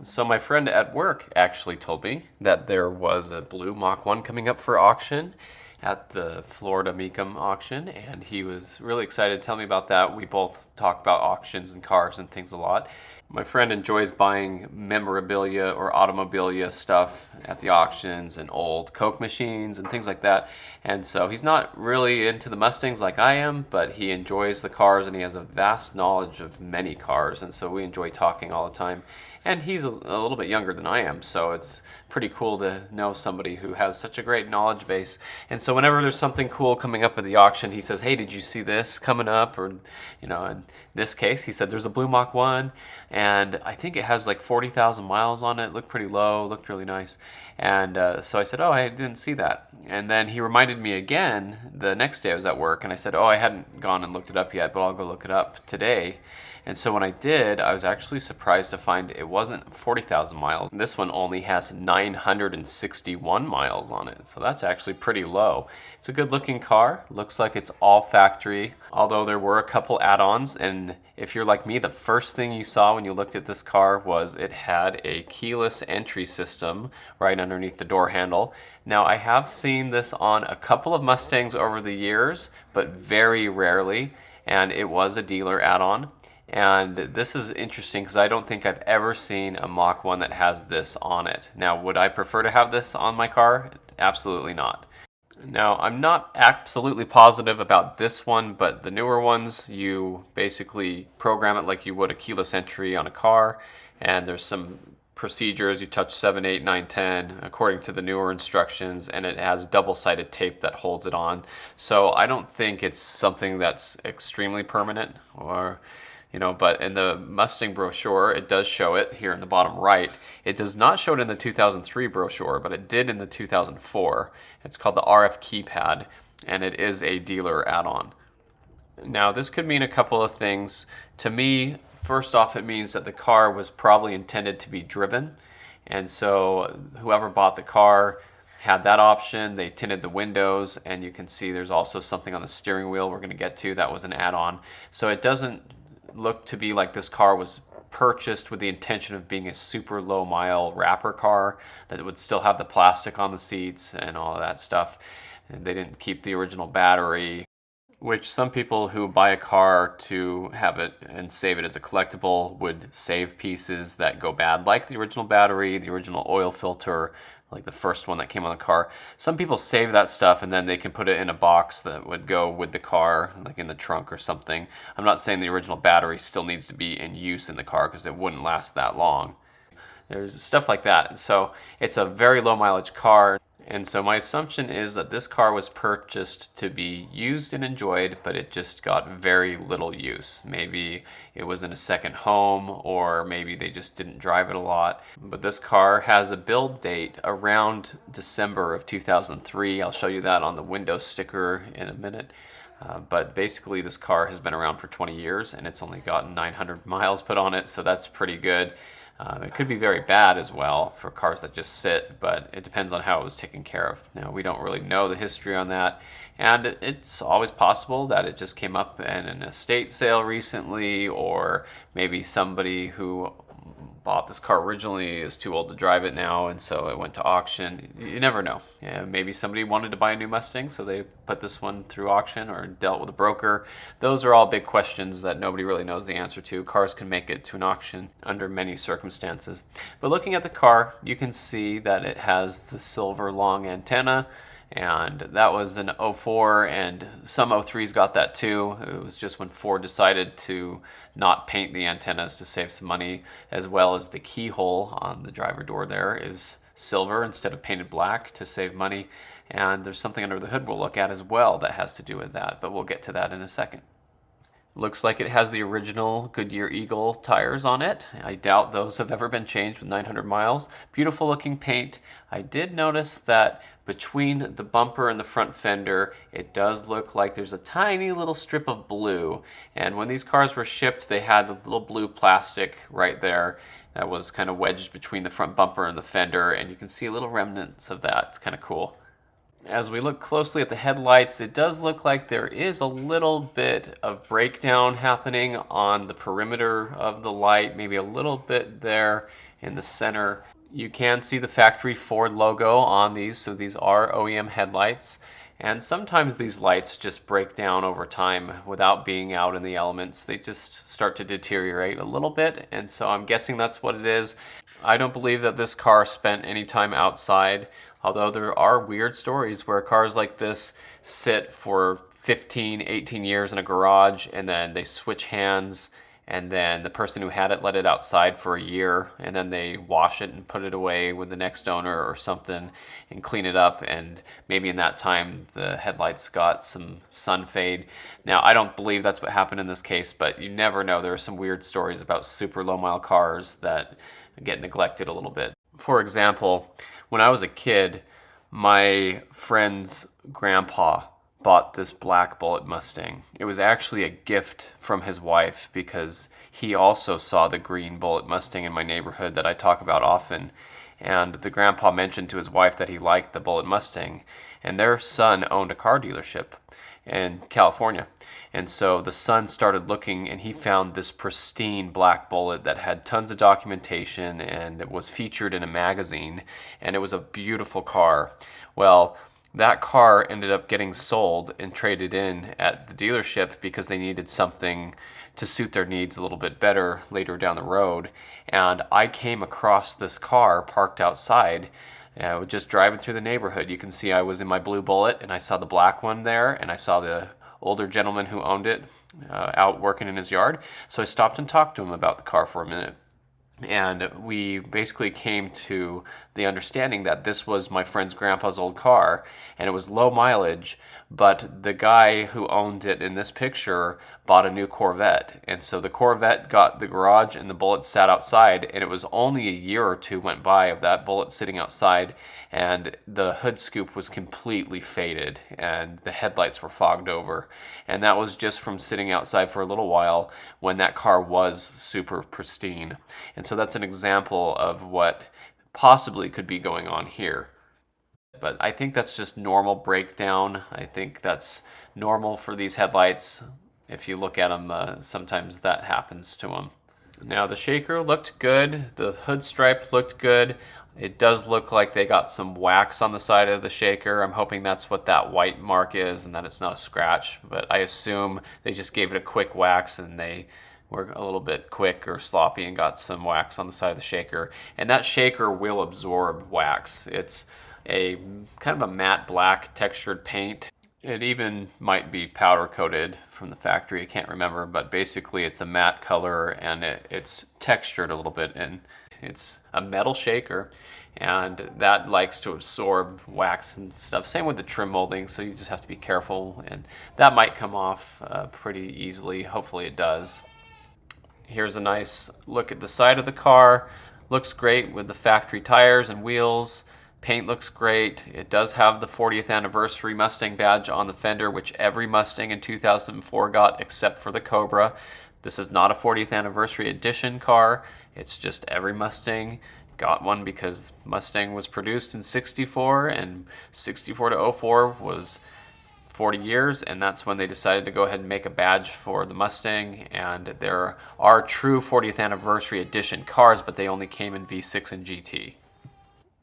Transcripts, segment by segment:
So my friend at work actually told me that there was a blue Mach 1 coming up for auction at the Florida Mecum auction, and he was really excited to tell me about that. We both talk about auctions and cars and things a lot. My friend enjoys buying memorabilia or automobilia stuff at the auctions and old Coke machines and things like that. And so he's not really into the Mustangs like I am, but he enjoys the cars and he has a vast knowledge of many cars. And so we enjoy talking all the time. And he's a little bit younger than I am, so it's pretty cool to know somebody who has such a great knowledge base. And so whenever there's something cool coming up at the auction, he says, "Hey, did you see this coming up?" Or, in this case, he said there's a blue Mach 1, and I think it has like 40,000 miles on it. It looked pretty low, looked really nice. And so I said, "Oh, I didn't see that." And then he reminded me again the next day I was at work, and I said, "Oh, I hadn't gone and looked it up yet, but I'll go look it up today." And so when I did, I was actually surprised to find it wasn't 40,000 miles. This one only has 961 miles on it. So that's actually pretty low. It's a good looking car. Looks like it's all factory, although there were a couple add-ons. And if you're like me, the first thing you saw when you looked at this car was it had a keyless entry system right underneath the door handle. Now, I have seen this on a couple of Mustangs over the years, but very rarely. And it was a dealer add-on. And this is interesting because I don't think I've ever seen a Mach 1 that has this on it. Now, would I prefer to have this on my car? Absolutely not. Now, I'm not absolutely positive about this one, but the newer ones, you basically program it like you would a keyless entry on a car, and there's some procedures. You touch 7, 8, 9, 10 according to the newer instructions, and it has double-sided tape that holds it on. So I don't think it's something that's extremely permanent or but in the Mustang brochure, it does show it here in the bottom right. It does not show it in the 2003 brochure, but it did in the 2004. It's called the RF keypad, and it is a dealer add-on. Now, this could mean a couple of things. To me, first off, it means that the car was probably intended to be driven, and so whoever bought the car had that option. They tinted the windows, and you can see there's also something on the steering wheel we're going to get to that was an add-on. So it doesn't look to be like this car was purchased with the intention of being a super low mile wrapper car that would still have the plastic on the seats and all of that stuff. And they didn't keep the original battery, which some people who buy a car to have it and save it as a collectible would save pieces that go bad, like the original battery, the original oil filter, like the first one that came on the car. Some people save that stuff and then they can put it in a box that would go with the car, like in the trunk or something. I'm not saying the original battery still needs to be in use in the car because it wouldn't last that long. There's stuff like that. So it's a very low mileage car. And so my assumption is that this car was purchased to be used and enjoyed, but it just got very little use. Maybe it was in a second home, or maybe they just didn't drive it a lot. But this car has a build date around December of 2003. I'll show you that on the window sticker in a minute. But basically this car has been around for 20 years and it's only gotten 900 miles put on it, so that's pretty good. It could be very bad as well for cars that just sit, but it depends on how it was taken care of. Now, we don't really know the history on that, and it's always possible that it just came up in an estate sale recently, or maybe somebody who bought this car originally is too old to drive it now, and so it went to auction. You never know. Yeah, maybe somebody wanted to buy a new Mustang, so they put this one through auction or dealt with a broker. Those are all big questions that nobody really knows the answer to. Cars can make it to an auction under many circumstances. But looking at the car, you can see that it has the silver long antenna, and that was an '04, and some '03s got that too. It was just when Ford decided to not paint the antennas to save some money, as well as the keyhole on the driver door there is silver instead of painted black to save money. And there's something under the hood we'll look at as well that has to do with that, but we'll get to that in a second. Looks like it has the original Goodyear Eagle tires on it. I doubt those have ever been changed with 900 miles. Beautiful looking paint. I did notice that between the bumper and the front fender, it does look like there's a tiny little strip of blue. And when these cars were shipped, they had a little blue plastic right there that was kind of wedged between the front bumper and the fender, and you can see little remnants of that. It's kind of cool. As we look closely at the headlights, it does look like there is a little bit of breakdown happening on the perimeter of the light, maybe a little bit there in the center. You can see the factory Ford logo on these, so these are OEM headlights. And sometimes these lights just break down over time without being out in the elements. They just start to deteriorate a little bit, and so I'm guessing that's what it is. I don't believe that this car spent any time outside, although there are weird stories where cars like this sit for 15, 18 years in a garage and then they switch hands, and then the person who had it let it outside for a year, and then they wash it and put it away with the next owner or something and clean it up, and maybe in that time the headlights got some sun fade. Now, I don't believe that's what happened in this case, but you never know. There are some weird stories about super low mile cars that get neglected a little bit. For example, when I was a kid, my friend's grandpa bought this black Bullitt Mustang. It was actually a gift from his wife because he also saw the green Bullitt Mustang in my neighborhood that I talk about often. And the grandpa mentioned to his wife that he liked the Bullitt Mustang. And their son owned a car dealership in California. And so the son started looking, and he found this pristine black Bullitt that had tons of documentation, and it was featured in a magazine, and it was a beautiful car. Well, that car ended up getting sold and traded in at the dealership because they needed something to suit their needs a little bit better later down the road. And I came across this car parked outside, just driving through the neighborhood. You can see I was in my blue Bullitt, and I saw the black one there, and I saw the older gentleman who owned it out working in his yard. So I stopped and talked to him about the car for a minute. And we basically came to the understanding that this was my friend's grandpa's old car, and it was low mileage, but the guy who owned it in this picture bought a new Corvette. And so the Corvette got the garage and the Bullitt sat outside, and it was only a year or two went by of that Bullitt sitting outside, and the hood scoop was completely faded and the headlights were fogged over. And that was just from sitting outside for a little while when that car was super pristine. And so that's an example of what possibly could be going on here. But I think that's just normal breakdown. I think that's normal for these headlights. If you look at them, sometimes that happens to them. Now the shaker looked good. The hood stripe looked good. It does look like they got some wax on the side of the shaker. I'm hoping that's what that white mark is and that it's not a scratch. But I assume they just gave it a quick wax and they were a little bit quick or sloppy and got some wax on the side of the shaker. And that shaker will absorb wax. It's a kind of a matte black textured paint. It even might be powder coated from the factory. I can't remember, but basically it's a matte color and it's textured a little bit, and it's a metal shaker, and that likes to absorb wax and stuff. Same with the trim molding, so you just have to be careful, and that might come off pretty easily. Hopefully it does. Here's a nice look at the side of the car. Looks great with the factory tires and wheels. Paint looks great. It does have the 40th anniversary Mustang badge on the fender, which every Mustang in 2004 got except for the Cobra. This is not a 40th anniversary edition car. It's just every Mustang got one because Mustang was produced in 64, and 64 to 04 was 40 years, and that's when they decided to go ahead and make a badge for the Mustang. And there are true 40th anniversary edition cars, but they only came in V6 and GT.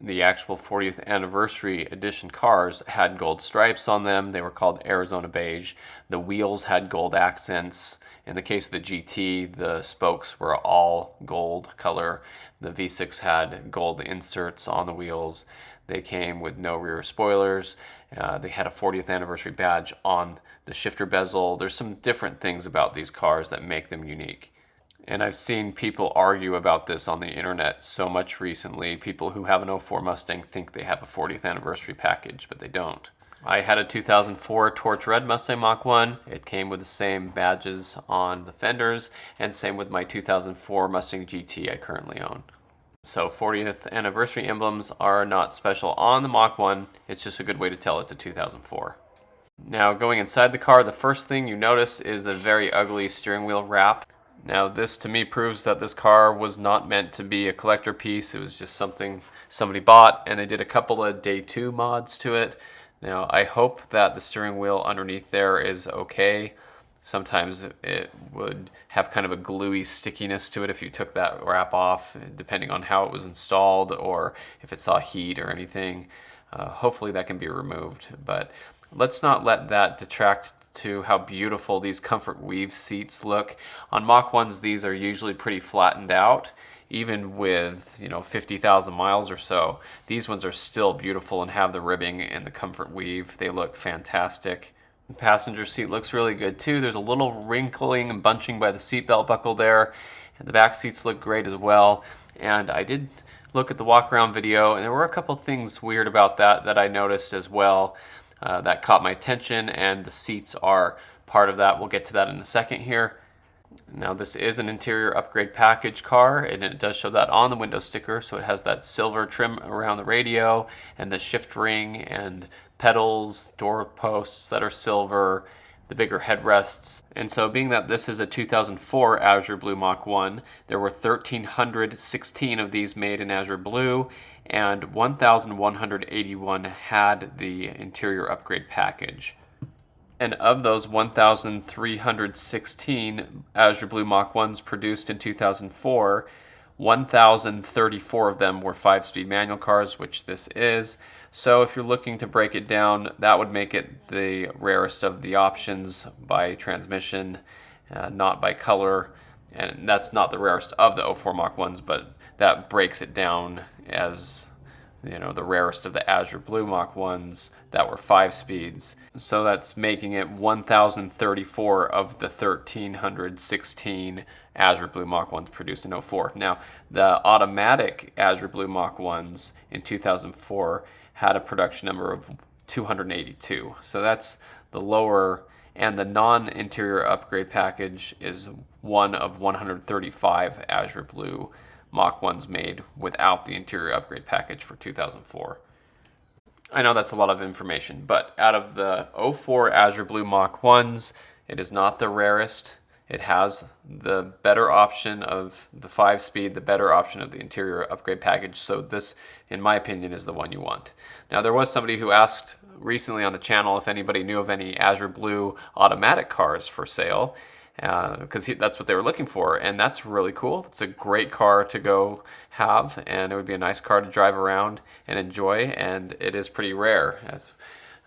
The actual 40th anniversary edition cars had gold stripes on them. They were called Arizona beige. The wheels had gold accents. In the case of the GT, the spokes were all gold color. The V6 had gold inserts on the wheels. They came with no rear spoilers. They had a 40th anniversary badge on the shifter bezel. There's some different things about these cars that make them unique. And I've seen people argue about this on the internet so much recently. People who have an '04 Mustang think they have a 40th anniversary package, but they don't. I had a 2004 Torch Red Mustang Mach 1. It came with the same badges on the fenders, and same with my 2004 Mustang GT I currently own. So 40th anniversary emblems are not special on the Mach 1. It's just a good way to tell it's a 2004. Now, going inside the car, the first thing you notice is a very ugly steering wheel wrap. Now, this to me proves that this car was not meant to be a collector piece. It was just something somebody bought, and they did a couple of day 2 mods to it. Now, I hope that the steering wheel underneath there is okay. Sometimes it would have kind of a gluey stickiness to it if you took that wrap off, depending on how it was installed or if it saw heat or anything. Hopefully that can be removed, but let's not let that detract to how beautiful these Comfort Weave seats look. On Mach 1s, these are usually pretty flattened out. Even with 50,000 miles or so, these ones are still beautiful and have the ribbing and the Comfort Weave. They look fantastic. The passenger seat looks really good too. There's a little wrinkling and bunching by the seatbelt buckle there, and the back seats look great as well. And I did look at the walk around video, and there were a couple things weird about that I noticed as well that caught my attention, and the seats are part of that. We'll get to that in a second here. Now, this is an interior upgrade package car, and it does show that on the window sticker. So it has that silver trim around the radio and the shift ring and pedals, door posts that are silver, the bigger headrests. And so being that this is a 2004 Azure Blue Mach 1, there were 1,316 of these made in Azure Blue, and 1,181 had the interior upgrade package. And of those 1,316 Azure Blue Mach 1s produced in 2004, 1,034 of them were 5-speed manual cars, which this is. So if you're looking to break it down, that would make it the rarest of the options by transmission, not by color. And that's not the rarest of the 04 Mach 1s, but that breaks it down as the rarest of the Azure Blue Mach 1s that were 5 speeds. So that's making it 1,034 of the 1,316 Azure Blue Mach 1s produced in 04. Now, the automatic Azure Blue Mach 1s in 2004 had a production number of 282. So that's the lower, and the non-interior upgrade package is one of 135 Azure Blue Mach 1s made without the interior upgrade package for 2004. I know that's a lot of information, but out of the 04 Azure Blue Mach 1s, it is not the rarest. It has the better option of the 5-speed, the better option of the interior upgrade package. So this, in my opinion, is the one you want. Now, there was somebody who asked recently on the channel if anybody knew of any Azure Blue automatic cars for sale, because that's what they were looking for, and that's really cool. It's a great car to go have, and it would be a nice car to drive around and enjoy, and it is pretty rare. As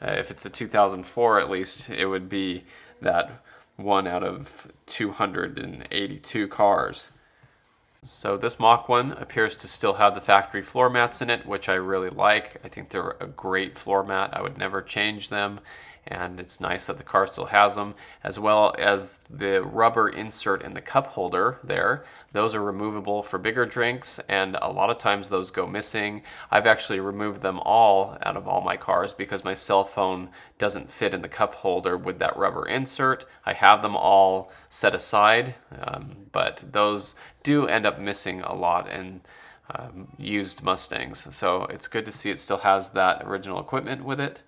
if it's a 2004, at least, it would be that one out of 282 cars. So this Mach 1 appears to still have the factory floor mats in it, which I really like. I think they're a great floor mat. I would never change them. And it's nice that the car still has them, as well as the rubber insert in the cup holder there. Those are removable for bigger drinks, and a lot of times those go missing. I've actually removed them all out of all my cars because my cell phone doesn't fit in the cup holder with that rubber insert. I have them all set aside, but those do end up missing a lot in used Mustangs. So it's good to see it still has that original equipment with it.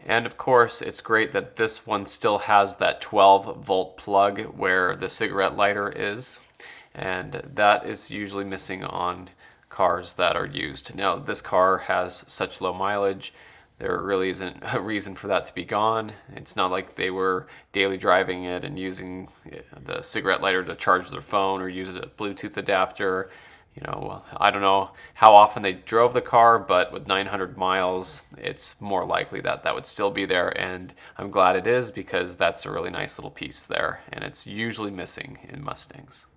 And of course, it's great that this one still has that 12-volt plug where the cigarette lighter is, and that is usually missing on cars that are used. Now, this car has such low mileage, there really isn't a reason for that to be gone. It's not like they were daily driving it and using the cigarette lighter to charge their phone or use a Bluetooth adapter. I don't know how often they drove the car, but with 900 miles, it's more likely that that would still be there, and I'm glad it is because that's a really nice little piece there, and it's usually missing in Mustangs.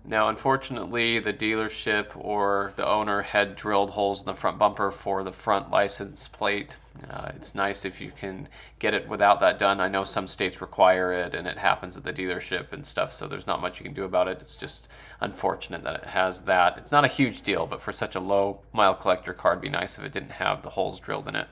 Now, unfortunately, the dealership or the owner had drilled holes in the front bumper for the front license plate. It's nice if you can get it without that done. I know some states require it, and it happens at the dealership and stuff, so there's not much you can do about it. It's just unfortunate that it has that. It's not a huge deal, but for such a low mile collector car, it'd be nice if it didn't have the holes drilled in it.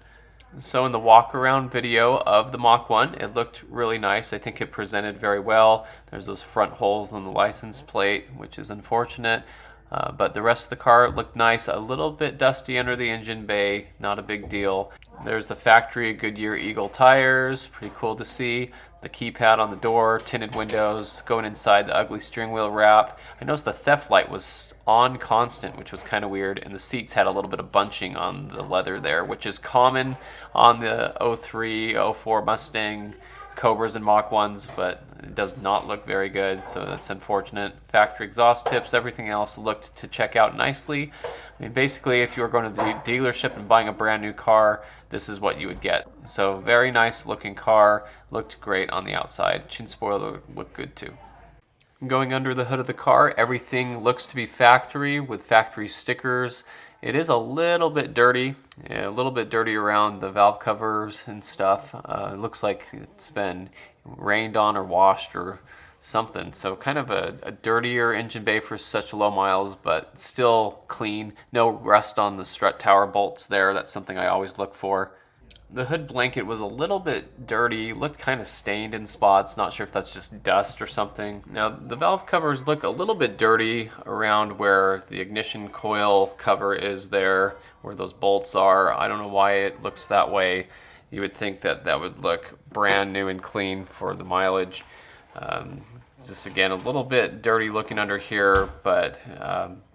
So in the walk around video of the Mach 1, it looked really nice. I think it presented very well. There's those front holes on the license plate, which is unfortunate. But the rest of the car looked nice. A little bit dusty under the engine bay, not a big deal. There's the factory Goodyear Eagle tires, pretty cool to see. the keypad on the door, tinted windows, going inside the ugly steering wheel wrap. I noticed the theft light was on constant, which was kind of weird, and the seats had a little bit of bunching on the leather there, which is common on the 03, 04 Mustang Cobras and Mach 1s, but it does not look very good, so that's unfortunate. Factory exhaust tips, everything else looked to check out nicely. I mean, basically, if you were going to the dealership and buying a brand new car, this is what you would get. So very nice looking car, looked great on the outside. Chin spoiler looked good too. Going under the hood of the car, everything looks to be factory with factory stickers. It is a little bit dirty, around the valve covers and stuff. It looks like it's been rained on or washed or something. So kind of a dirtier engine bay for such low miles, but still clean. No rust on the strut tower bolts there. That's something I always look for. The hood blanket was a little bit dirty, looked kind of stained in spots. Not sure if that's just dust or something. Now, the valve covers look a little bit dirty around where the ignition coil cover is there, where those bolts are. I don't know why it looks that way. You would think that that would look brand new and clean for the mileage. Just again, a little bit dirty looking under here, but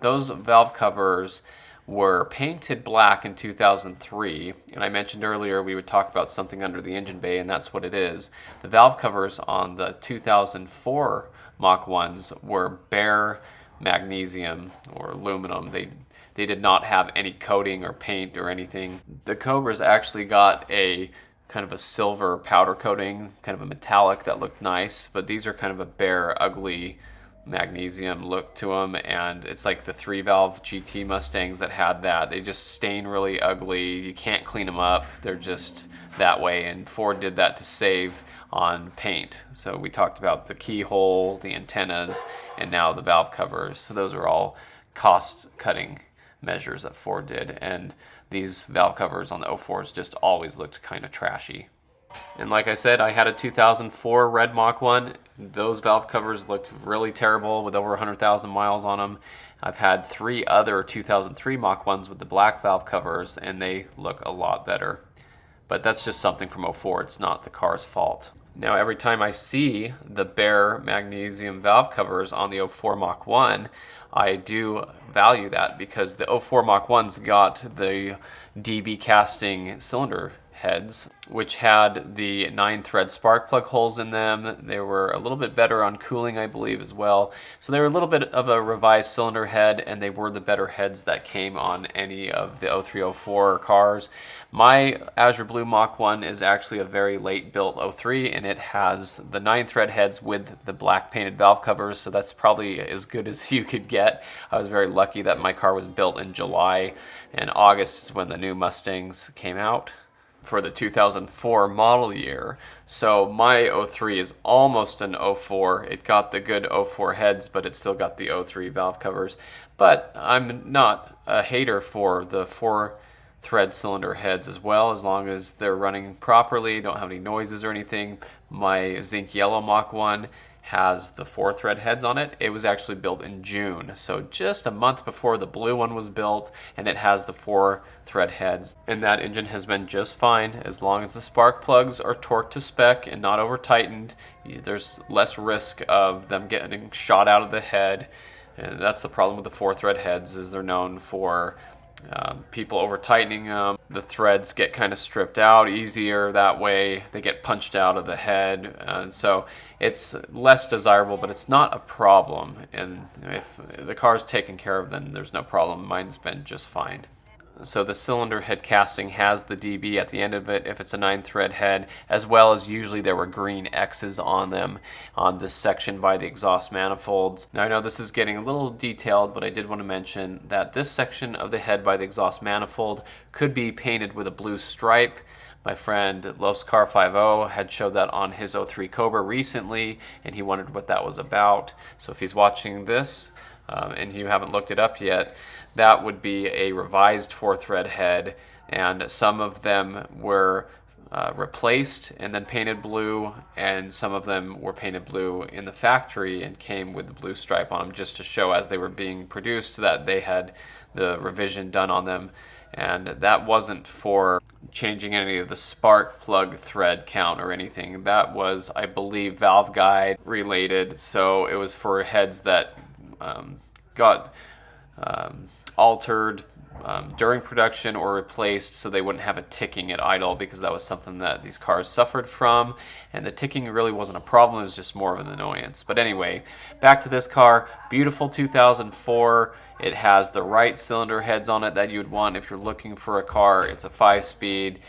those valve covers were painted black in 2003, and I mentioned earlier we would talk about something under the engine bay, and that's what it is. The valve covers on the 2004 Mach 1s were bare magnesium or aluminum. They did not have any coating or paint or anything. The Cobras actually got a kind of a silver powder coating, kind of a metallic that looked nice, but these are kind of a bare, ugly magnesium look to them, and it's like the 3-valve GT Mustangs that had that. They just stain really ugly. You can't clean them up. They're just that way, and Ford did that to save on paint. So we talked about the keyhole, the antennas, and now the valve covers. So those are all cost-cutting measures that Ford did, and these valve covers on the 04s just always looked kind of trashy. And like I said, I had a 2004 red Mach 1. Those valve covers looked really terrible with over 100,000 miles on them. I've had 3 other 2003 Mach 1s with the black valve covers, and they look a lot better. But that's just something from 04. It's not the car's fault. Now, every time I see the bare magnesium valve covers on the 04 Mach 1, I do value that, because the 04 Mach 1s got the DB casting cylinder heads, which had the 9-thread spark plug holes in them. They were a little bit better on cooling, I believe, as well. So they were a little bit of a revised cylinder head, and they were the better heads that came on any of the 0304 cars. My Azure Blue Mach 1 is actually a very late built 03, and it has the 9-thread heads with the black painted valve covers, so that's probably as good as you could get. I was very lucky that my car was built in July, and August is when the new Mustangs came out for the 2004 model year. So my 03 is almost an 04. It got the good 04 heads, but it still got the 03 valve covers. But I'm not a hater for the 4-thread cylinder heads as well, as long as they're running properly, don't have any noises or anything. My zinc yellow Mach 1 has the 4-thread heads on it. It was actually built in June, so just a month before the blue one was built, and it has the 4-thread heads. And that engine has been just fine as long as the spark plugs are torqued to spec and not over tightened. There's less risk of them getting shot out of the head, and that's the problem with the 4-thread heads, is they're known for people over tightening them. The threads get kind of stripped out easier that way. They get punched out of the head, so it's less desirable, but it's not a problem. And if the car's taken care of, then there's no problem. Mine's been just fine. So the cylinder head casting has the DB at the end of it if it's a 9-thread head, as well as usually there were green X's on them on this section by the exhaust manifolds. Now I know this is getting a little detailed, but I did want to mention that this section of the head by the exhaust manifold could be painted with a blue stripe. My friend Los Car 50 had showed that on his 03 Cobra recently, and he wondered what that was about. So if he's watching this, and you haven't looked it up yet, that would be a revised 4-thread head, and some of them were replaced and then painted blue, and some of them were painted blue in the factory and came with the blue stripe on them, just to show as they were being produced that they had the revision done on them. And that wasn't for changing any of the spark plug thread count or anything. That was, I believe, valve guide related. So it was for heads that got altered during production or replaced, so they wouldn't have a ticking at idle, because that was something that these cars suffered from, and the ticking really wasn't a problem, it was just more of an annoyance. But anyway, back to this car. Beautiful 2004. It has the right cylinder heads on it that you'd want if you're looking for a car. It's a 5-speed.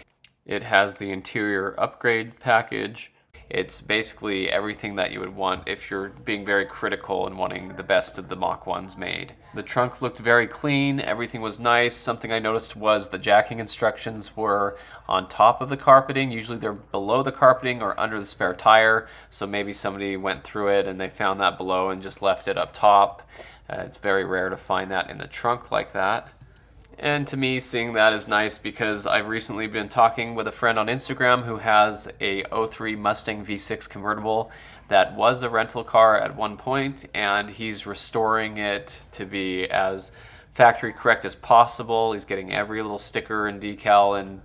It has the interior upgrade package. It's basically everything that you would want if you're being very critical and wanting the best of the Mach 1s made. The trunk looked very clean, everything was nice. Something I noticed was the jacking instructions were on top of the carpeting. Usually they're below the carpeting or under the spare tire, so maybe somebody went through it and they found that below and just left it up top. It's very rare to find that in the trunk like that. And to me, seeing that is nice, because I've recently been talking with a friend on Instagram who has a '03 Mustang V6 convertible that was a rental car at one point, and he's restoring it to be as factory correct as possible. He's getting every little sticker and decal and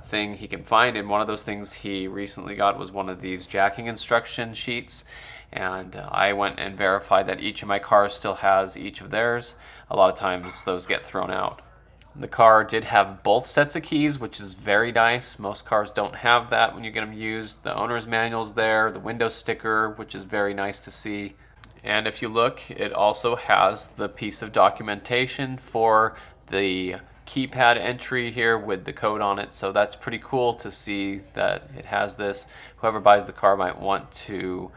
thing he can find, and one of those things he recently got was one of these jacking instruction sheets, and I went and verified that each of my cars still has each of theirs. A lot of times those get thrown out. The car did have both sets of keys, which is very nice. Most cars don't have that when you get them used. The owner's manual's there, the window sticker, which is very nice to see. And if you look, it also has the piece of documentation for the keypad entry here with the code on it. So that's pretty cool to see that it has this. Whoever buys the car might want to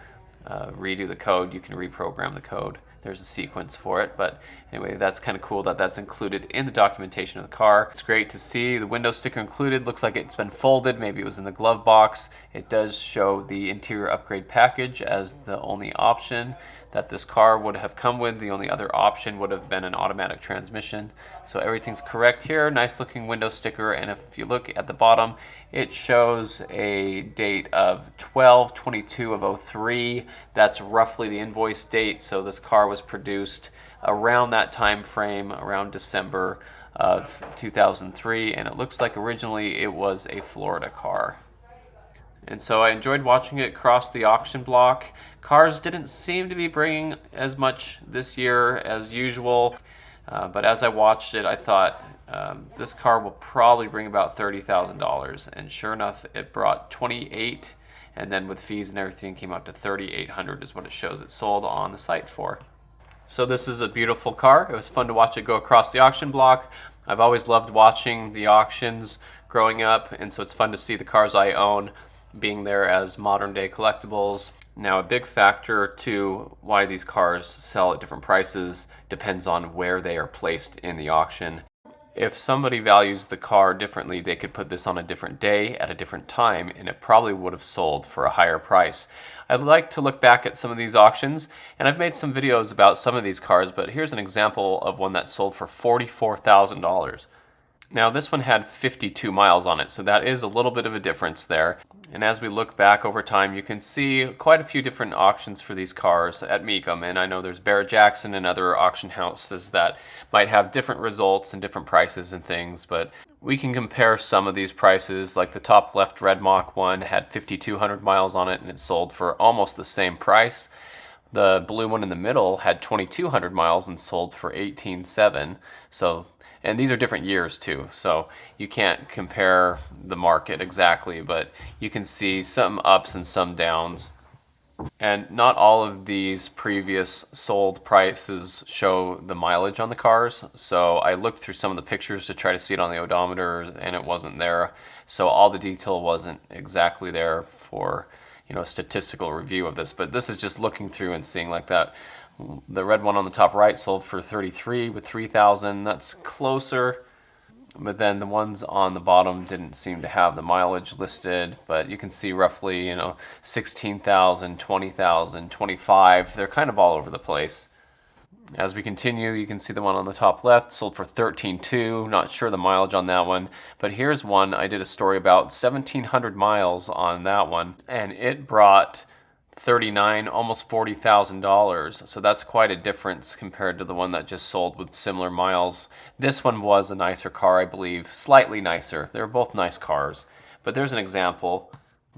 redo the code. You can reprogram the code. There's a sequence for it, but anyway, that's kind of cool that that's included in the documentation of the car. It's great to see the window sticker included. Looks like it's been folded, maybe it was in the glove box. It does show the interior upgrade package as the only option that this car would have come with. The only other option would have been an automatic transmission. So everything's correct here. Nice looking window sticker, and if you look at the bottom, it shows a date of 12/22 of '03. That's roughly the invoice date, so this car was produced around that time frame, around December of 2003, and it looks like originally it was a Florida car. And so I enjoyed watching it cross the auction block. Cars didn't seem to be bringing as much this year as usual, but as I watched it, I thought this car will probably bring about $30,000, and sure enough, it brought 28, and then with fees and everything came up to 3,800 is what it shows it sold on the site for. So this is a beautiful car. It was fun to watch it go across the auction block. I've always loved watching the auctions growing up, and so it's fun to see the cars I own being there as modern day collectibles. Now, a big factor to why these cars sell at different prices depends on where they are placed in the auction. If somebody values the car differently, they could put this on a different day at a different time, and it probably would have sold for a higher price. I'd like to look back at some of these auctions, and I've made some videos about some of these cars, but here's an example of one that sold for $44,000. Now, this one had 52 miles on it, so that is a little bit of a difference there. And as we look back over time, you can see quite a few different auctions for these cars at Mecum. And I know there's Barrett-Jackson and other auction houses that might have different results and different prices and things, but we can compare some of these prices. Like the top left red Mach 1 had 5,200 miles on it, and it sold for almost the same price. The blue one in the middle had 2,200 miles and sold for 18,700. And these are different years too, so you can't compare the market exactly, but you can see some ups and some downs. And not all of these previous sold prices show the mileage on the cars, so I looked through some of the pictures to try to see it on the odometer, and it wasn't there. So all the detail wasn't exactly there for, a statistical review of this, but this is just looking through and seeing like that. The red one on the top right sold for 33 with 3,000. That's closer. But then the ones on the bottom didn't seem to have the mileage listed. But you can see roughly, 16,000, 20,000, 25. They're kind of all over the place. As we continue, you can see the one on the top left sold for 13,200. Not sure the mileage on that one. But here's one I did a story about, 1,700 miles on that one. And it brought $39,000, almost $40,000. So that's quite a difference compared to the one that just sold with similar miles. This one was a nicer car, I believe, slightly nicer. They're both nice cars. But there's an example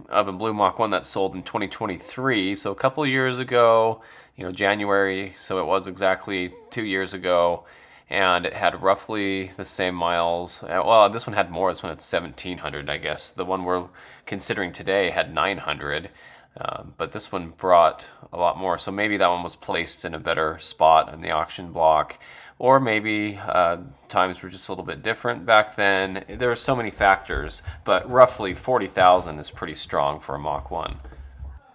of a blue Mach 1 that sold in 2023. So a couple of years ago, January, so it was exactly 2 years ago. And it had roughly the same miles. Well, this one had more. This one had 1,700, I guess. The one we're considering today had 900. But this one brought a lot more. So maybe that one was placed in a better spot in the auction block. Or maybe times were just a little bit different back then. There are so many factors. But roughly 40,000 is pretty strong for a Mach 1.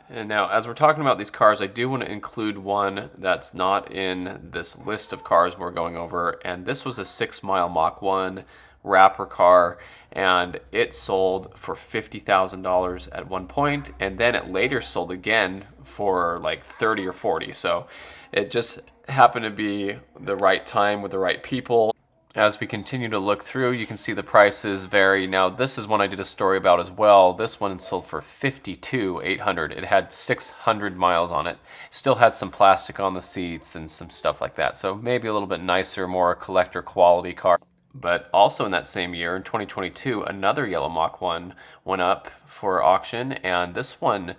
And now, as we're talking about these cars, I do want to include one that's not in this list of cars we're going over. And this was a 6-mile Mach 1 wrapper car, and it sold for $50,000 at one point, and then it later sold again for like 30 or 40. So it just happened to be the right time with the right people. As we continue to look through, you can see the prices vary. Now, this is one I did a story about as well. This one sold for $52,800. It had 600 miles on it. Still had some plastic on the seats and some stuff like that. So maybe a little bit nicer, more collector quality car. But also in that same year, in 2022, another yellow Mach 1 went up for auction, and this one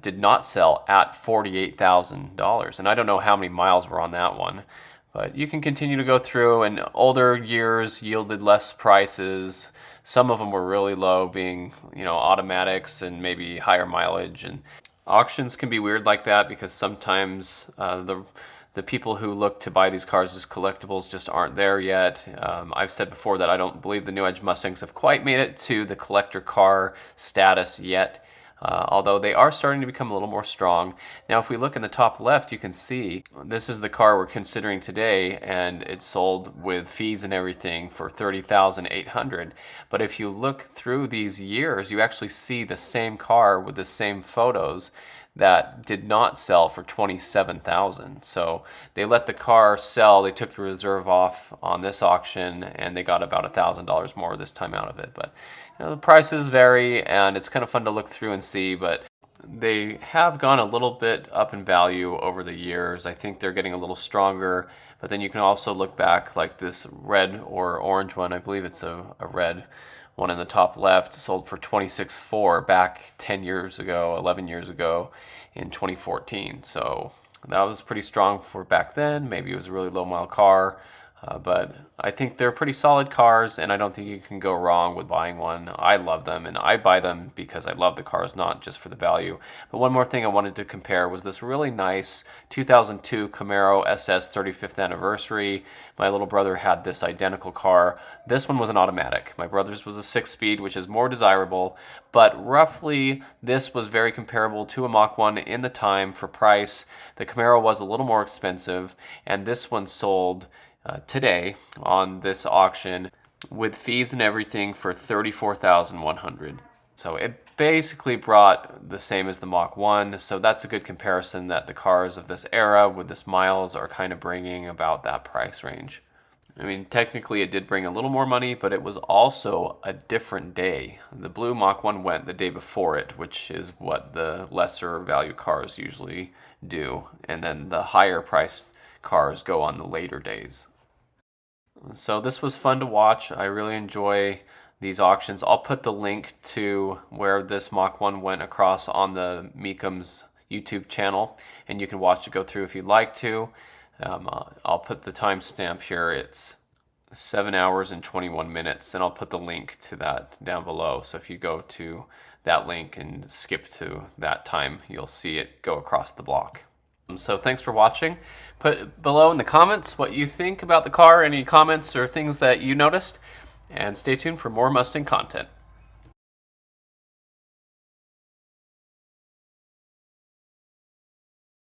did not sell at $48,000. And I don't know how many miles were on that one. But you can continue to go through, and older years yielded less prices. Some of them were really low, being, automatics and maybe higher mileage. And auctions can be weird like that because sometimes the people who look to buy these cars as collectibles just aren't there yet. I've said before that I don't believe the New Edge Mustangs have quite made it to the collector car status yet. Although they are starting to become a little more strong. Now, if we look in the top left, you can see this is the car we're considering today, and it sold with fees and everything for $30,800. But if you look through these years, you actually see the same car with the same photos that did not sell for $27,000. So they let the car sell. They took the reserve off on this auction, and they got about $1,000 more this time out of it. But the prices vary, and it's kind of fun to look through and see. But they have gone a little bit up in value over the years. I think they're getting a little stronger. But then you can also look back, like this red or orange one. I believe it's a red one in the top left, sold for $26,400 back 10 years ago, 11 years ago in 2014. So that was pretty strong for back then. Maybe it was a really low mile car. But I think they're pretty solid cars, and I don't think you can go wrong with buying one. I love them, and I buy them because I love the cars, not just for the value. But one more thing I wanted to compare was this really nice 2002 Camaro SS 35th anniversary. My little brother had this identical car. This one was an automatic. My brother's was a 6-speed, which is more desirable, but roughly this was very comparable to a Mach 1 in the time for price. The Camaro was a little more expensive, and this one sold today on this auction with fees and everything for $34,100. So it basically brought the same as the Mach 1. So that's a good comparison that the cars of this era with this miles are kind of bringing about that price range. I mean, technically it did bring a little more money, but it was also a different day. The blue Mach 1 went the day before it, which is what the lesser value cars usually do. And then the higher priced cars go on the later days. So this was fun to watch. I really enjoy these auctions. I'll put the link to where this Mach 1 went across on the Mecum's YouTube channel, and you can watch it go through if you'd like to. I'll put the timestamp here. It's 7 hours and 21 minutes, and I'll put the link to that down below. So if you go to that link and skip to that time, you'll see it go across the block. So thanks for watching. Put below in the comments what you think about the car, any comments or things that you noticed, and stay tuned for more Mustang content.